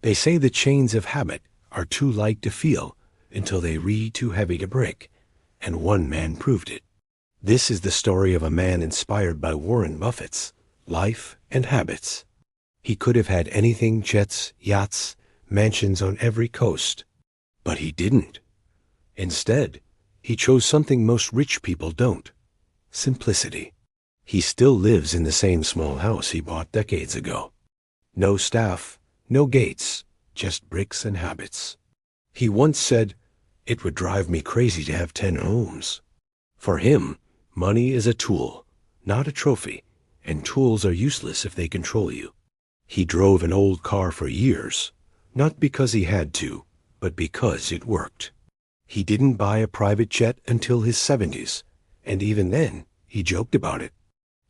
They say the chains of habit are too light to feel until they re too heavy to break, and one man proved it. This is the story of a man inspired by Warren Buffett's life and habits. He could have had anything: jets, yachts, mansions on every coast. But he didn't. Instead, he chose something most rich people don't: simplicity. He still lives in the same small house he bought decades ago. No staff, no gates, just bricks and habits. He once said, "It would drive me crazy to have 10 homes." For him, money is a tool, not a trophy, and tools are useless if they control you. He drove an old car for years, not because he had to, but because it worked. He didn't buy a private jet until his 70s, and even then, he joked about it.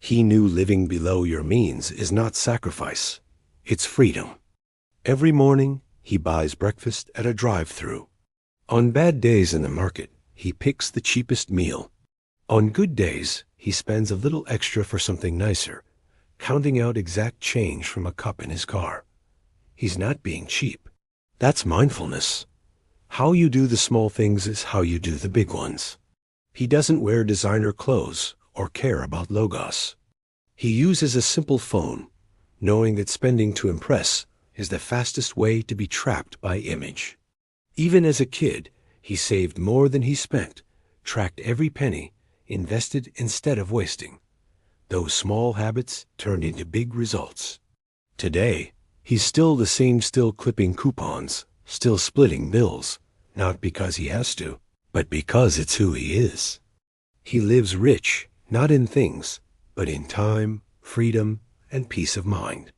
He knew living below your means is not sacrifice, it's freedom. Every morning, he buys breakfast at a drive-thru. On bad days in the market, he picks the cheapest meal. On good days, he spends a little extra for something nicer, counting out exact change from a cup in his car. He's not being cheap. That's mindfulness. How you do the small things is how you do the big ones. He doesn't wear designer clothes or care about logos. He uses a simple phone, knowing that spending to impress is the fastest way to be trapped by image. Even as a kid, he saved more than he spent, tracked every penny, invested instead of wasting. Those small habits turned into big results. Today, he's still the same, still clipping coupons, still splitting bills, not because he has to, but because it's who he is. He lives rich, not in things, but in time, freedom, and peace of mind.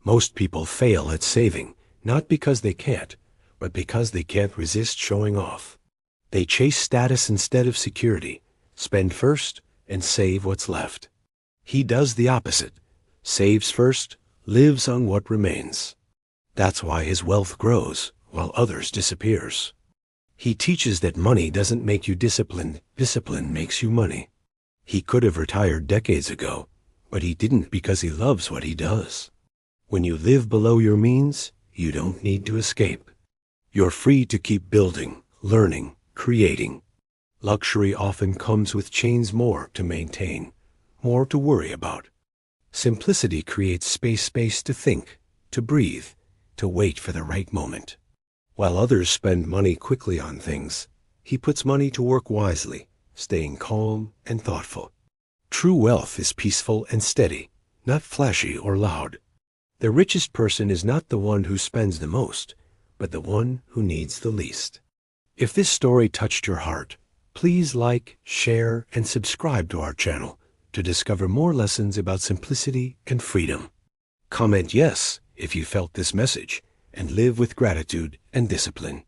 Most people fail at saving, not because they can't, but because they can't resist showing off. They chase status instead of security, spend first, and save what's left. He does the opposite, saves first, lives on what remains. That's why his wealth grows, while others disappears. He teaches that money doesn't make you disciplined, discipline makes you money. He could have retired decades ago, but he didn't because he loves what he does. When you live below your means, you don't need to escape. You're free to keep building, learning, creating. Luxury often comes with chains: more to maintain, more to worry about. Simplicity creates space to think, to breathe, to wait for the right moment. While others spend money quickly on things, he puts money to work wisely, staying calm and thoughtful. True wealth is peaceful and steady, not flashy or loud. The richest person is not the one who spends the most, but the one who needs the least. If this story touched your heart, please like, share, and subscribe to our channel to discover more lessons about simplicity and freedom. Comment yes if you felt this message, and live with gratitude and discipline.